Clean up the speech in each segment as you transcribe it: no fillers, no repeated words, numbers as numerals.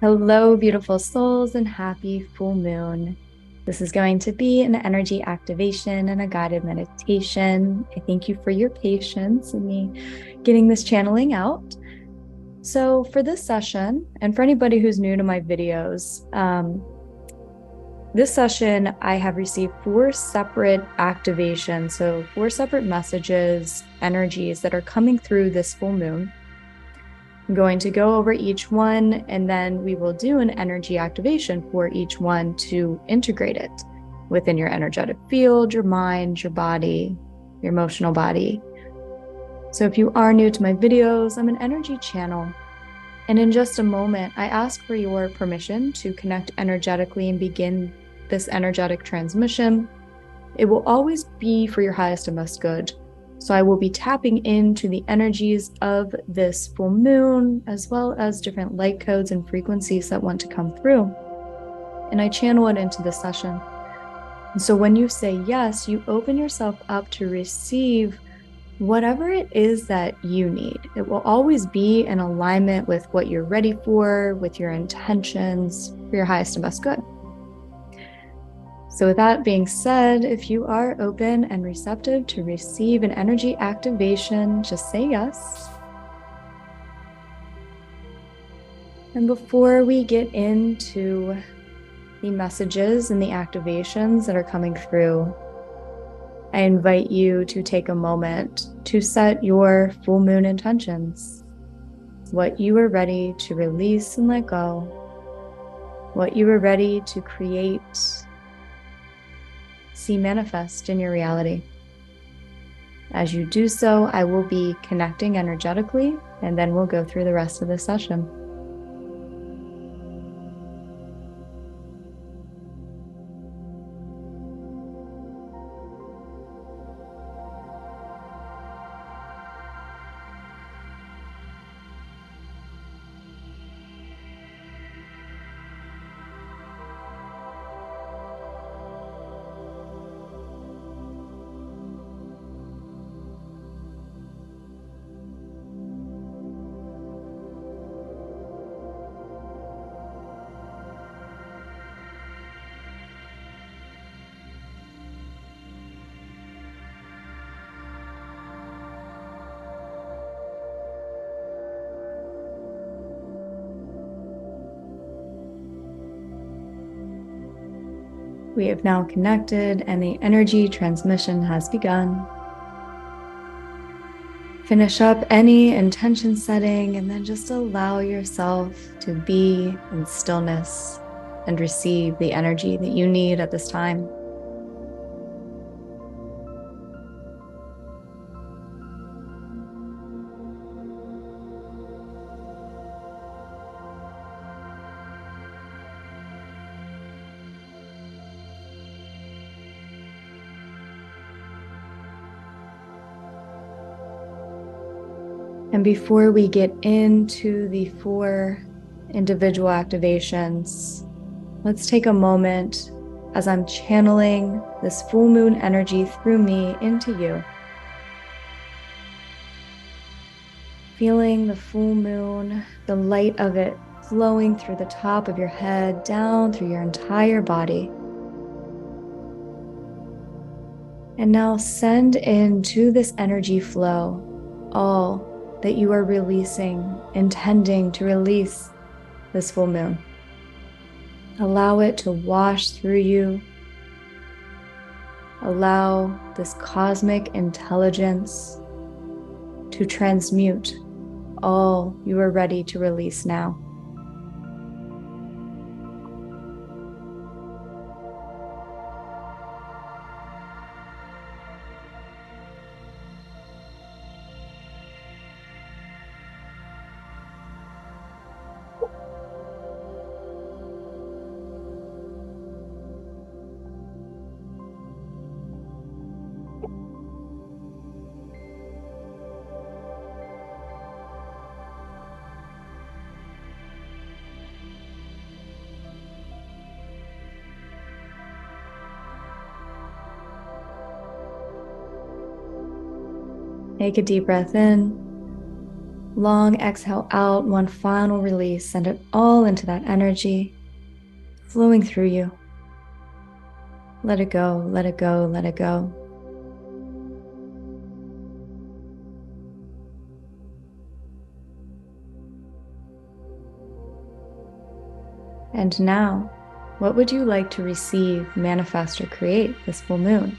Hello, beautiful souls, and happy full moon. This is going to be an energy activation and a guided meditation. I thank you for your patience in me getting this channeling out. So, for this session, and for anybody who's new to my videos, this session I have received 4 separate activations. So, 4 separate messages, energies that are coming through this full moon. I'm going to go over each one, and then we will do an energy activation for each one to integrate it within your energetic field, your mind, your body, your emotional body. So if you are new to my videos, I'm an energy channel. And in just a moment, I ask for your permission to connect energetically and begin this energetic transmission. It will always be for your highest and best good. So I will be tapping into the energies of this full moon, as well as different light codes and frequencies that want to come through. And I channel it into this session. And so when you say yes, you open yourself up to receive whatever it is that you need. It will always be in alignment with what you're ready for, with your intentions, for your highest and best good. So with that being said, if you are open and receptive to receive an energy activation, just say yes. And before we get into the messages and the activations that are coming through, I invite you to take a moment to set your full moon intentions. What you are ready to release and let go, what you are ready to create, see manifest in your reality. As you do so, I will be connecting energetically, and then we'll go through the rest of the session. We have now connected and the energy transmission has begun. Finish up any intention setting and then just allow yourself to be in stillness and receive the energy that you need at this time. And before we get into the 4 individual activations, let's take a moment as I'm channeling this full moon energy through me into you. Feeling the full moon, the light of it flowing through the top of your head, down through your entire body. And now send into this energy flow all that you are releasing, intending to release this full moon. Allow it to wash through you. Allow this cosmic intelligence to transmute all you are ready to release now. Take a deep breath in Long exhale out, one final release. Send it all into that energy flowing through you. Let it go, let it go, let it go. And now, what would you like to receive, manifest, or create this full moon?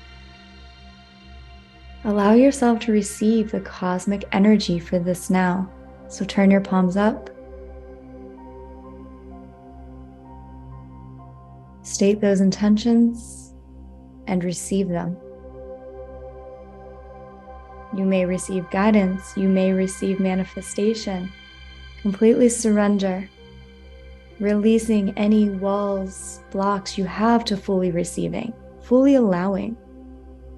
Allow yourself to receive the cosmic energy for this now. So turn your palms up. State those intentions and receive them. You may receive guidance. You may receive manifestation. Completely surrender, releasing any walls, blocks you have to fully receiving, fully allowing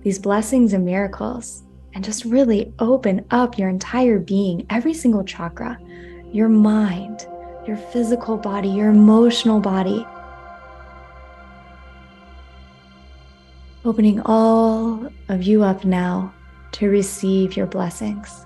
these blessings and miracles, and just really open up your entire being, every single chakra, your mind, your physical body, your emotional body. Opening all of you up now to receive your blessings.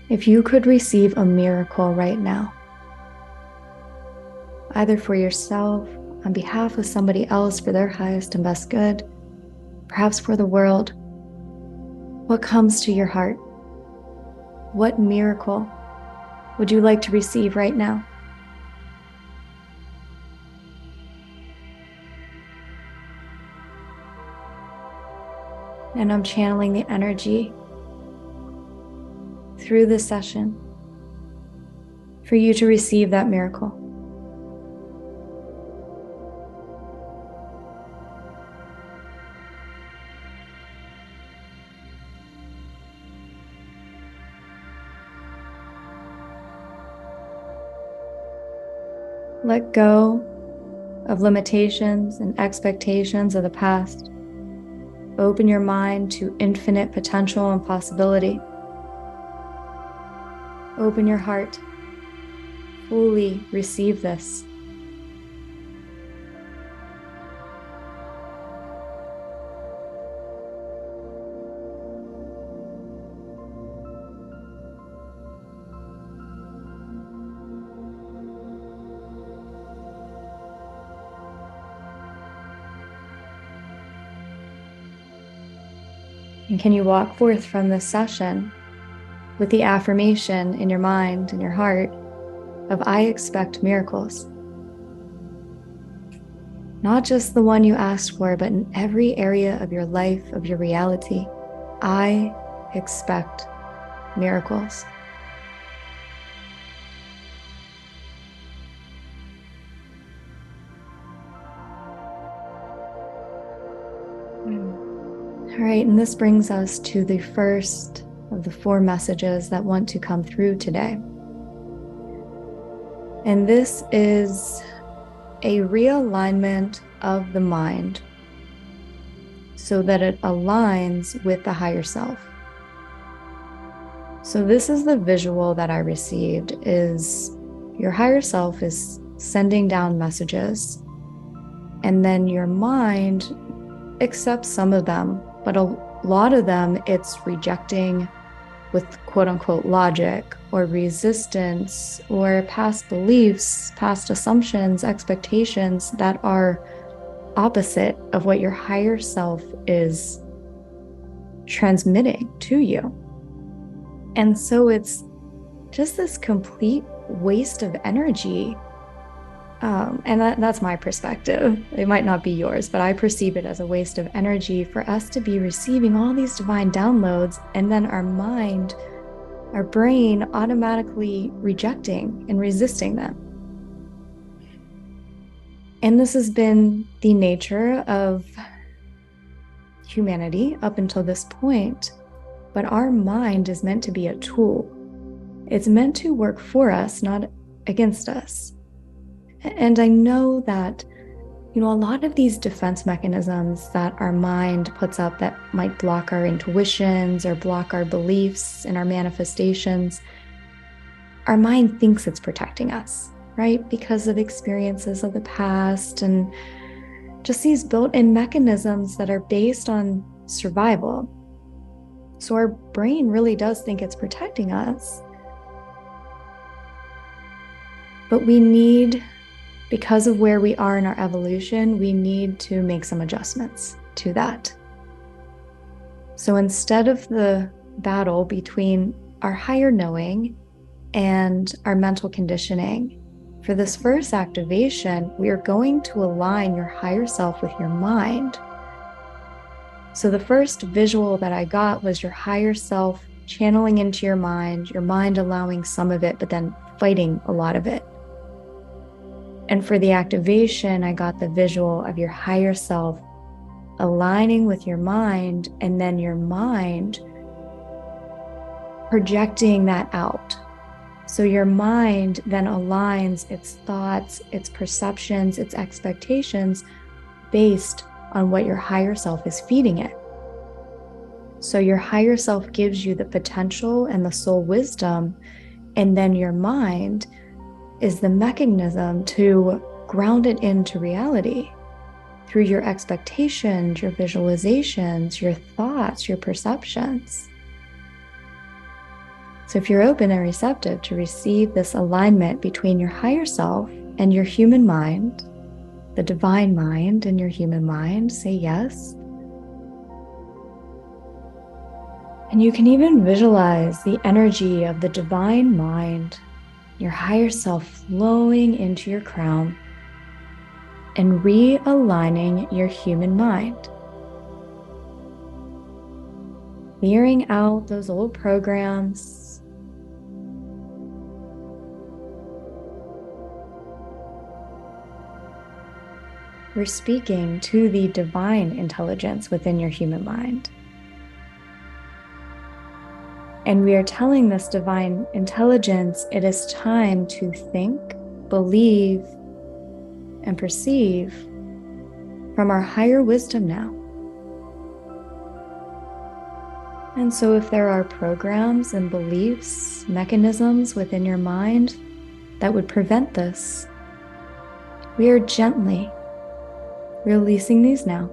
If you could receive a miracle right now, either for yourself, on behalf of somebody else for their highest and best good, perhaps for the world, what comes to your heart? What miracle would you like to receive right now? And I'm channeling the energy through this session for you to receive that miracle. Let go of limitations and expectations of the past. Open your mind to infinite potential and possibility. Open your heart. Fully receive this. And can you walk forth from this session with the affirmation in your mind and your heart of I expect miracles? Not just the one you asked for, but in every area of your life, of your reality. I expect miracles. All right, and this brings us to the first of the 4 messages that want to come through today. And this is a realignment of the mind so that it aligns with the higher self. So this is the visual that I received, is your higher self is sending down messages, and then your mind accepts some of them, but a lot of them it's rejecting with quote unquote logic or resistance or past beliefs, past assumptions, expectations that are opposite of what your higher self is transmitting to you. And so it's just this complete waste of energy. And that's my perspective. It might not be yours, but I perceive it as a waste of energy for us to be receiving all these divine downloads and then our mind, our brain automatically rejecting and resisting them. And this has been the nature of humanity up until this point. But our mind is meant to be a tool. It's meant to work for us, not against us. And I know that, a lot of these defense mechanisms that our mind puts up that might block our intuitions or block our beliefs and our manifestations, our mind thinks it's protecting us, right? Because of experiences of the past and just these built-in mechanisms that are based on survival. So our brain really does think it's protecting us. But we need, because of where we are in our evolution, we need to make some adjustments to that. So instead of the battle between our higher knowing and our mental conditioning, for this first activation, we are going to align your higher self with your mind. So the first visual that I got was your higher self channeling into your mind allowing some of it, but then fighting a lot of it. And for the activation, I got the visual of your higher self aligning with your mind, and then your mind projecting that out. So your mind then aligns its thoughts, its perceptions, its expectations based on what your higher self is feeding it. So your higher self gives you the potential and the soul wisdom, and then your mind is the mechanism to ground it into reality through your expectations, your visualizations, your thoughts, your perceptions. So if you're open and receptive to receive this alignment between your higher self and your human mind, the divine mind and your human mind, say yes. And you can even visualize the energy of the divine mind, your higher self flowing into your crown and realigning your human mind. Clearing out those old programs. We're speaking to the divine intelligence within your human mind. And we are telling this divine intelligence it is time to think, believe, and perceive from our higher wisdom now. And so if there are programs and beliefs, mechanisms within your mind that would prevent this, we are gently releasing these now.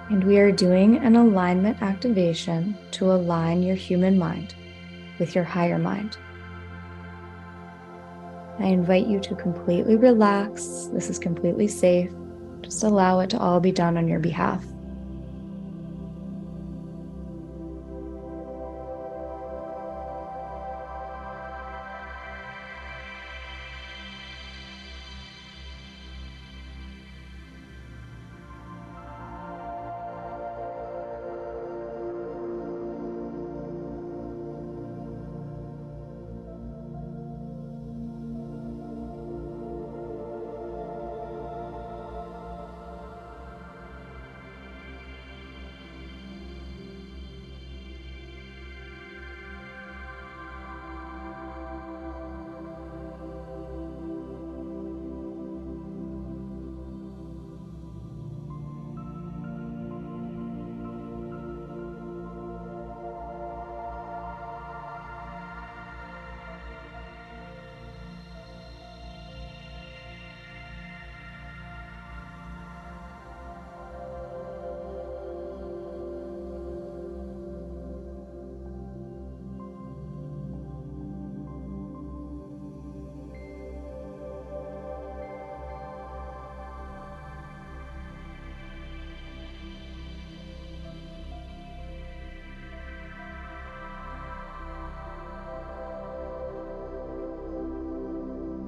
And we are doing an alignment activation to align your human mind with your higher mind. I invite you to completely relax. This is completely safe. Just allow it to all be done on your behalf.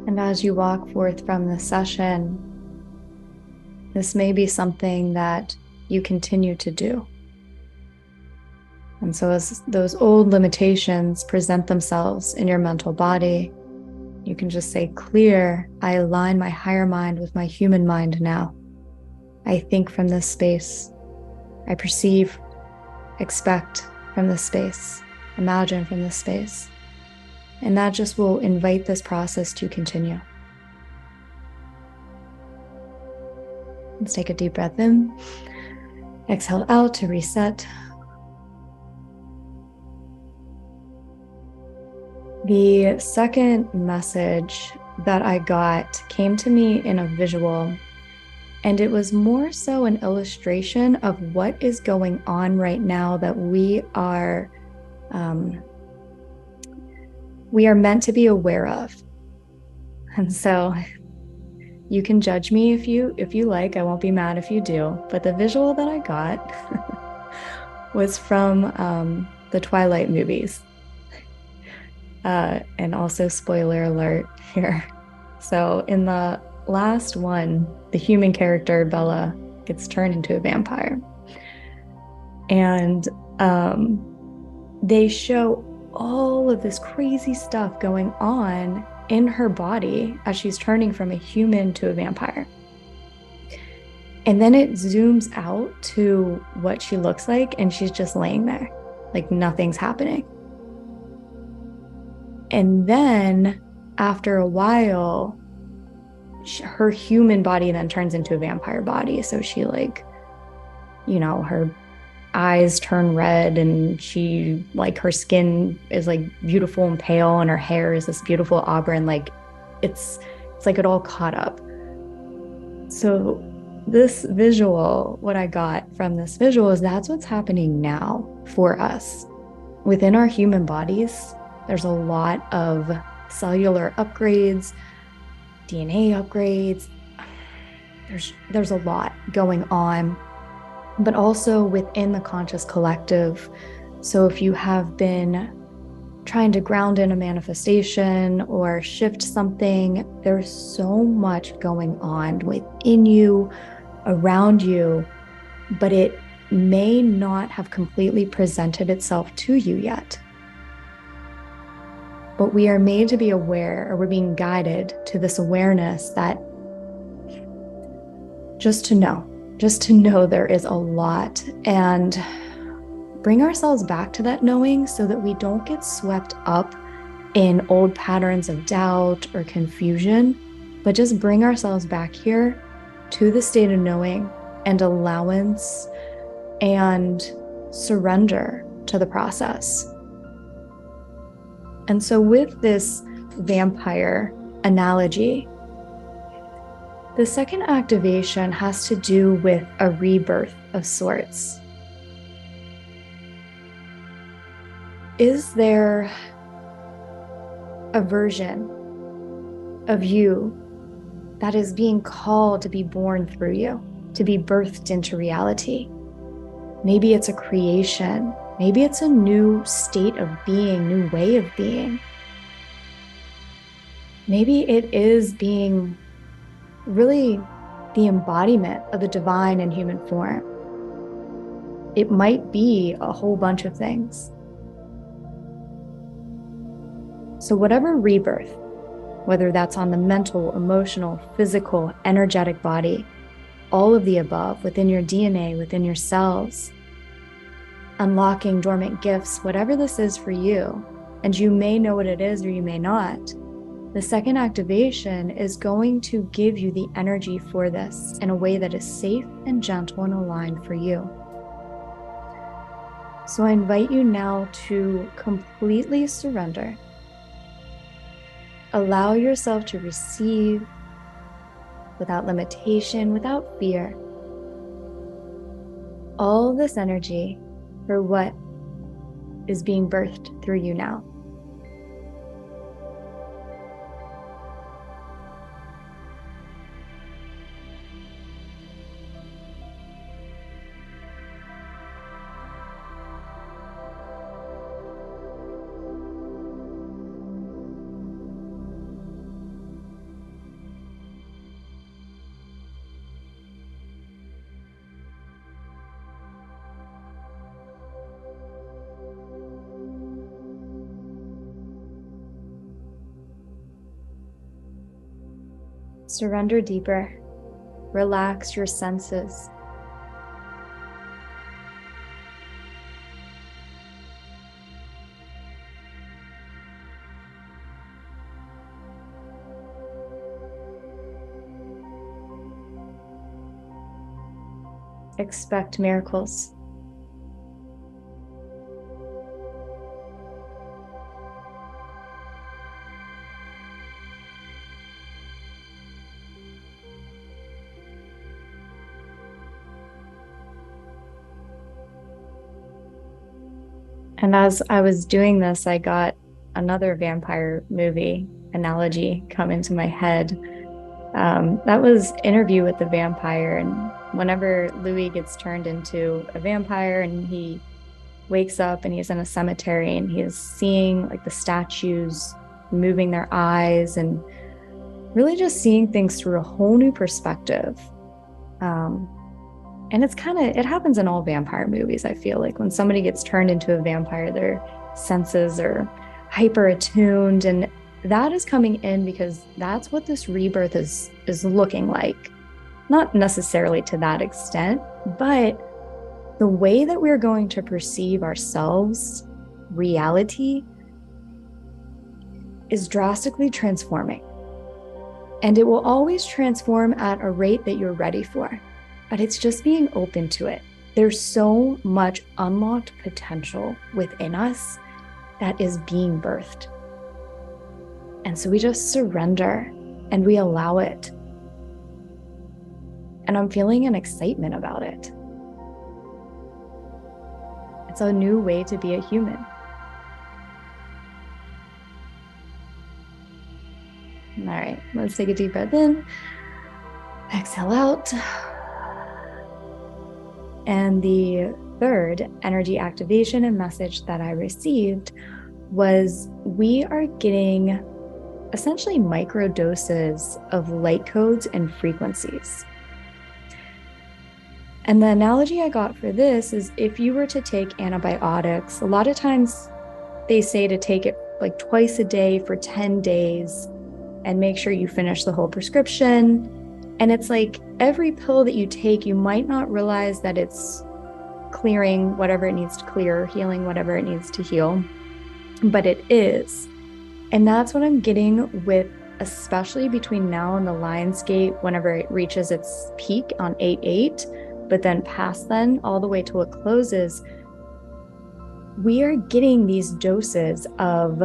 And as you walk forth from this session, this may be something that you continue to do. And so as those old limitations present themselves in your mental body, you can just say, clear, I align my higher mind with my human mind now. I think from this space. I perceive, expect from this space, imagine from this space. And that just will invite this process to continue. Let's take a deep breath in. Exhale out to reset. The second message that I got came to me in a visual, and it was more so an illustration of what is going on right now that we are meant to be aware of. And so you can judge me if you like. I won't be mad if you do. But the visual that I got was from the Twilight movies. And also, spoiler alert here. So in the last one, the human character, Bella, gets turned into a vampire. And they show all of this crazy stuff going on in her body as she's turning from a human to a vampire. And then it zooms out to what she looks like, and she's just laying there, like nothing's happening. And then after a while, her human body then turns into a vampire body. So she her eyes turn red, and her skin is like beautiful and pale, and her hair is this beautiful auburn. Like it's like it all caught up. So this visual, what I got from this visual is that's what's happening now for us. Within our human bodies, there's a lot of cellular upgrades, DNA upgrades. There's a lot going on, but also within the conscious collective. So if you have been trying to ground in a manifestation or shift something, there's so much going on within you, around you, but it may not have completely presented itself to you yet. But we are made to be aware, or we're being guided to this awareness that just to know there is a lot, and bring ourselves back to that knowing so that we don't get swept up in old patterns of doubt or confusion, but just bring ourselves back here to the state of knowing and allowance and surrender to the process. And so with this vampire analogy, the second activation has to do with a rebirth of sorts. Is there a version of you that is being called to be born through you, to be birthed into reality? Maybe it's a creation. Maybe it's a new state of being, new way of being. Maybe it is being really the embodiment of the divine in human form. It might be a whole bunch of things. So whatever rebirth, whether that's on the mental, emotional, physical, energetic body, all of the above within your DNA, within your cells, unlocking dormant gifts, whatever this is for you, and you may know what it is or you may not, the second activation is going to give you the energy for this in a way that is safe and gentle and aligned for you. So I invite you now to completely surrender. Allow yourself to receive without limitation, without fear, all this energy for what is being birthed through you now. Surrender deeper. Relax your senses. Expect miracles. And as I was doing this, I got another vampire movie analogy come into my head. That was Interview with the Vampire. And whenever Louis gets turned into a vampire and he wakes up and he's in a cemetery and he is seeing like the statues moving their eyes and really just seeing things through a whole new perspective. And it happens in all vampire movies. I feel like when somebody gets turned into a vampire, their senses are hyper attuned. And that is coming in because that's what this rebirth is looking like. Not necessarily to that extent, but the way that we're going to perceive ourselves, reality, is drastically transforming. And it will always transform at a rate that you're ready for. But it's just being open to it. There's so much unlocked potential within us that is being birthed. And so we just surrender and we allow it. And I'm feeling an excitement about it. It's a new way to be a human. All right, let's take a deep breath in. Exhale out. And the third energy activation and message that I received was we are getting essentially micro doses of light codes and frequencies. And the analogy I got for this is if you were to take antibiotics, a lot of times they say to take it like twice a day for 10 days and make sure you finish the whole prescription. And it's like every pill that you take, you might not realize that it's clearing whatever it needs to clear, healing whatever it needs to heal, but it is. And that's what I'm getting with, especially between now and the Lion's Gate, whenever it reaches its peak on 8/8, but then past then, all the way till it closes, we are getting these doses of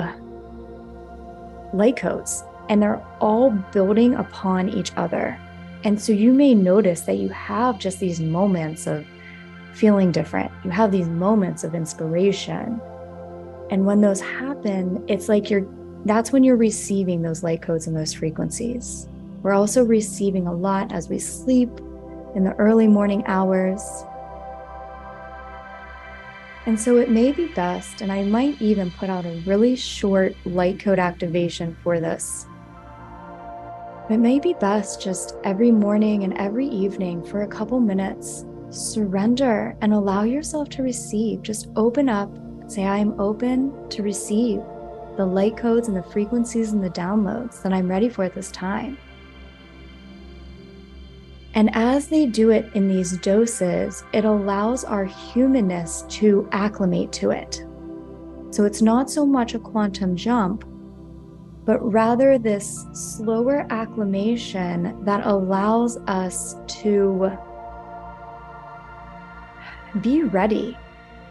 light codes, and they're all building upon each other. And so you may notice that you have just these moments of feeling different. You have these moments of inspiration. And when those happen, it's like that's when you're receiving those light codes and those frequencies. We're also receiving a lot as we sleep in the early morning hours. And so it may be best, and I might even put out a really short light code activation for this. It may be best just every morning and every evening for a couple minutes, surrender and allow yourself to receive. Just open up, say, I am open to receive the light codes and the frequencies and the downloads that I'm ready for at this time. And as they do it in these doses, it allows our humanness to acclimate to it. So it's not so much a quantum jump, but rather this slower acclimation that allows us to be ready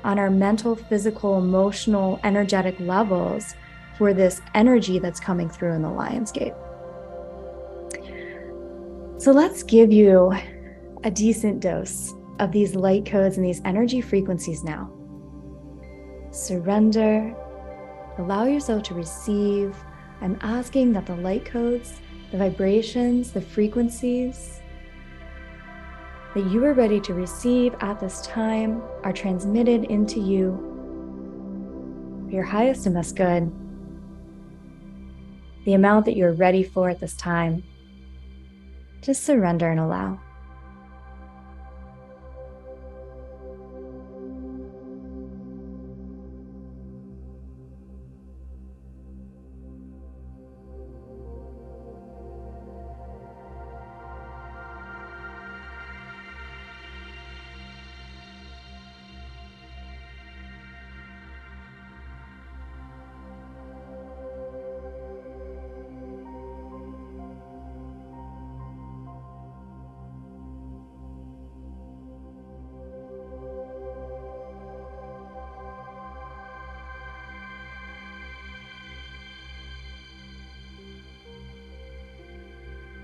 on our mental, physical, emotional, energetic levels for this energy that's coming through in the Lion's Gate. So let's give you a decent dose of these light codes and these energy frequencies now. Surrender, allow yourself to receive. I'm asking that the light codes, the vibrations, the frequencies that you are ready to receive at this time are transmitted into you for your highest and best good. The amount that you're ready for at this time, just surrender and allow.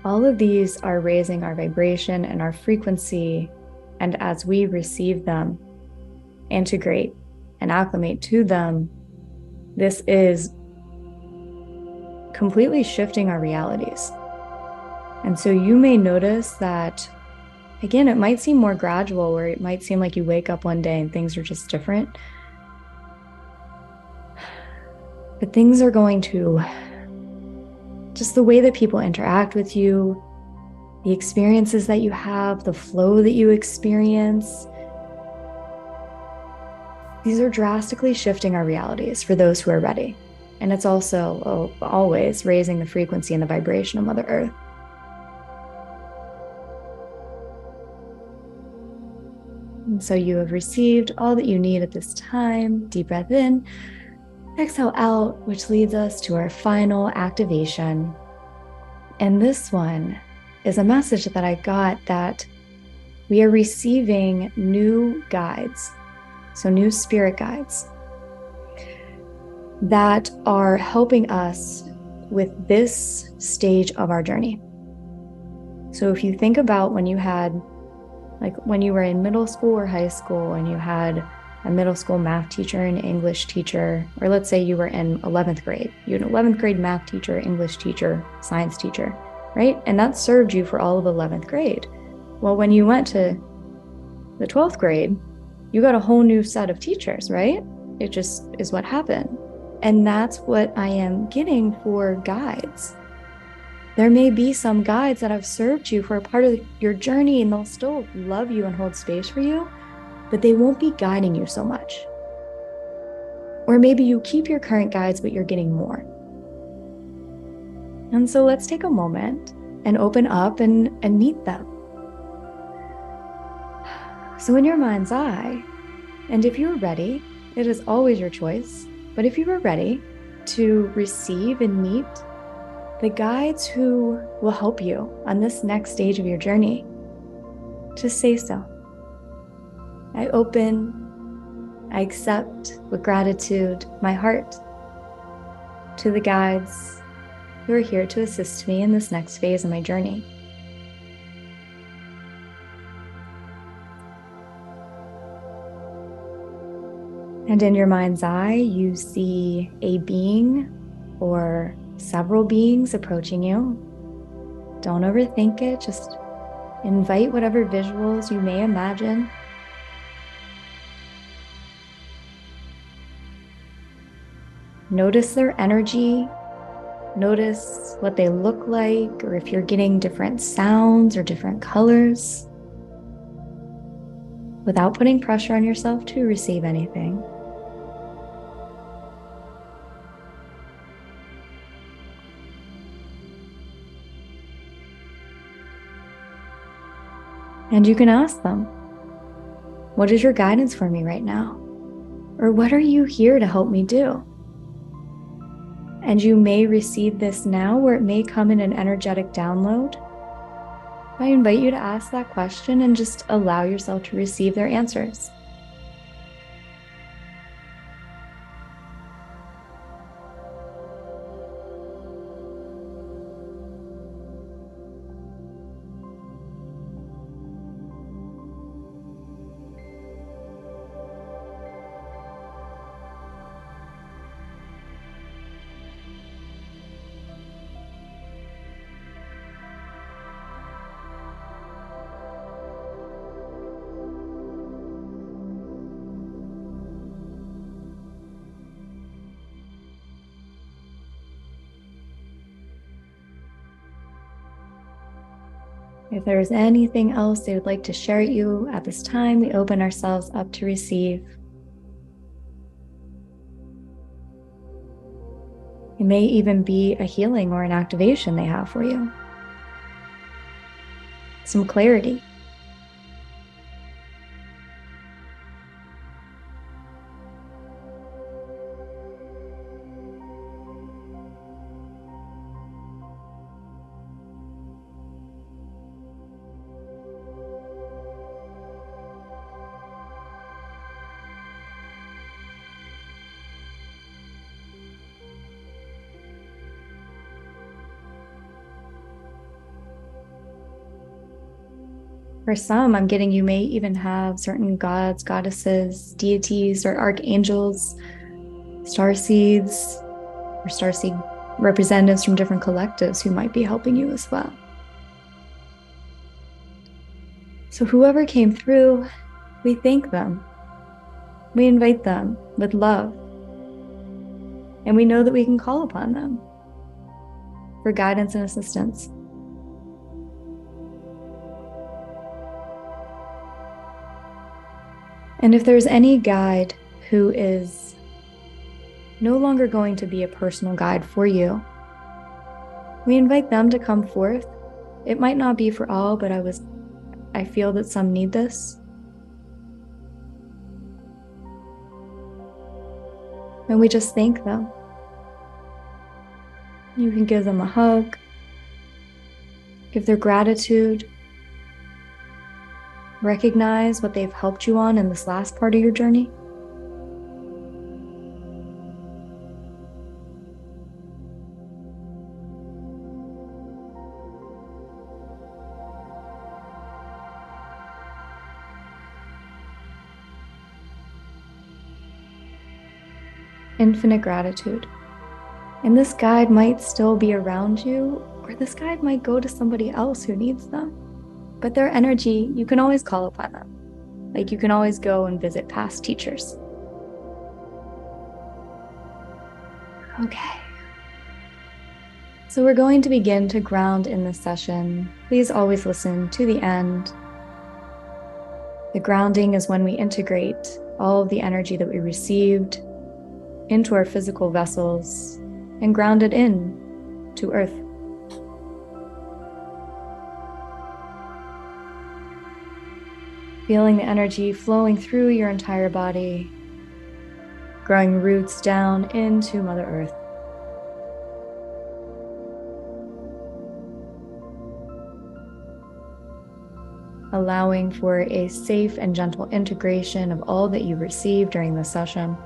all of these are raising our vibration and our frequency. And as we receive them, integrate and acclimate to them, this is completely shifting our realities. And so you may notice that, again, it might seem more gradual, where it might seem like you wake up one day and things are just different. But things are going to, just the way that people interact with you, the experiences that you have, the flow that you experience, these are drastically shifting our realities for those who are ready. And it's also always raising the frequency and the vibration of Mother Earth. And so you have received all that you need at this time. Deep breath in, exhale out, which leads us to our final activation. And this one is a message that I got that we are receiving new guides, so new spirit guides that are helping us with this stage of our journey. So if you think about when you had, like when you were in middle school or high school and you had a middle school math teacher, an English teacher, or let's say you were in 11th grade, you had an 11th grade math teacher, English teacher, science teacher, right? And that served you for all of 11th grade. Well, when you went to the 12th grade, you got a whole new set of teachers, right? It just is what happened. And that's what I am getting for guides. There may be some guides that have served you for a part of your journey, and they'll still love you and hold space for you, but they won't be guiding you so much. Or maybe you keep your current guides, but you're getting more. And so let's take a moment and open up and meet them. So in your mind's eye, and if you're ready, it is always your choice, but if you are ready to receive and meet the guides who will help you on this next stage of your journey, just say so. I open, I accept with gratitude my heart to the guides who are here to assist me in this next phase of my journey. And in your mind's eye, you see a being or several beings approaching you. Don't overthink it. Just invite whatever visuals you may imagine. Notice their energy. Notice what they look like, or if you're getting different sounds or different colors, without putting pressure on yourself to receive anything. And you can ask them, what is your guidance for me right now? Or what are you here to help me do? And you may receive this now, or it may come in an energetic download. I invite you to ask that question and just allow yourself to receive their answers. If there's anything else they would like to share with you at this time, we open ourselves up to receive. It may even be a healing or an activation they have for you. Some clarity. For some, I'm getting you may even have certain gods, goddesses, deities, or archangels, starseeds, or starseed representatives from different collectives who might be helping you as well. So whoever came through, we thank them. We invite them with love. And we know that we can call upon them for guidance and assistance. And if there's any guide who is no longer going to be a personal guide for you, we invite them to come forth. It might not be for all, but I feel that some need this. And we just thank them. You can give them a hug, give their gratitude, recognize what they've helped you on in this last part of your journey. Infinite gratitude. And this guide might still be around you, or this guide might go to somebody else who needs them. But their energy, you can always call upon them. Like you can always go and visit past teachers. Okay. So we're going to begin to ground in this session. Please always listen to the end. The grounding is when we integrate all of the energy that we received into our physical vessels and ground it in to earth. Feeling the energy flowing through your entire body, growing roots down into Mother Earth. Allowing for a safe and gentle integration of all that you received during this session.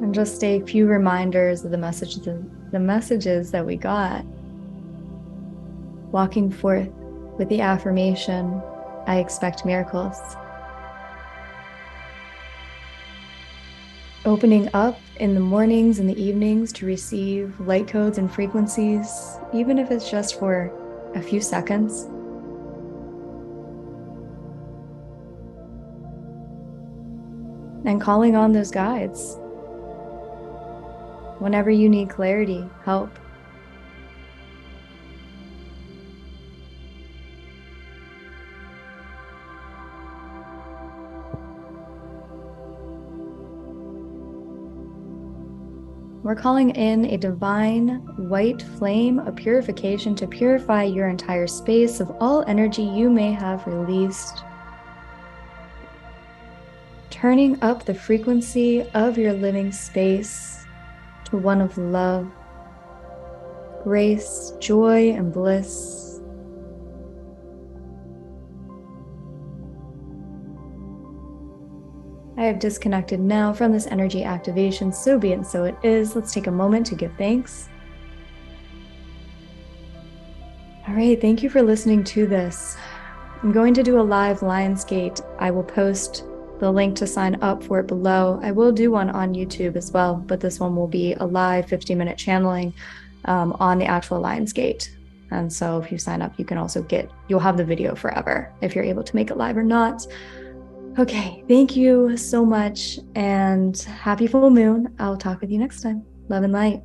And just a few reminders of the messages that we got. Walking forth with the affirmation, I expect miracles. Opening up in the mornings and the evenings to receive light codes and frequencies, even if it's just for a few seconds. And calling on those guides. Whenever you need clarity, help. We're calling in a divine white flame of purification to purify your entire space of all energy you may have released. Turning up the frequency of your living space to one of love, grace, joy, and bliss. I have disconnected now from this energy activation, so be it and so it is. Let's take a moment to give thanks. All right, thank you for listening to this. I'm going to do a live Lionsgate. I will post the link to sign up for it below. I will do one on YouTube as well, but this one will be a live 15-minute channeling on the actual Lionsgate. And so if you sign up, you can also you'll have the video forever if you're able to make it live or not. Okay, thank you so much and happy full moon. I'll talk with you next time. Love and light.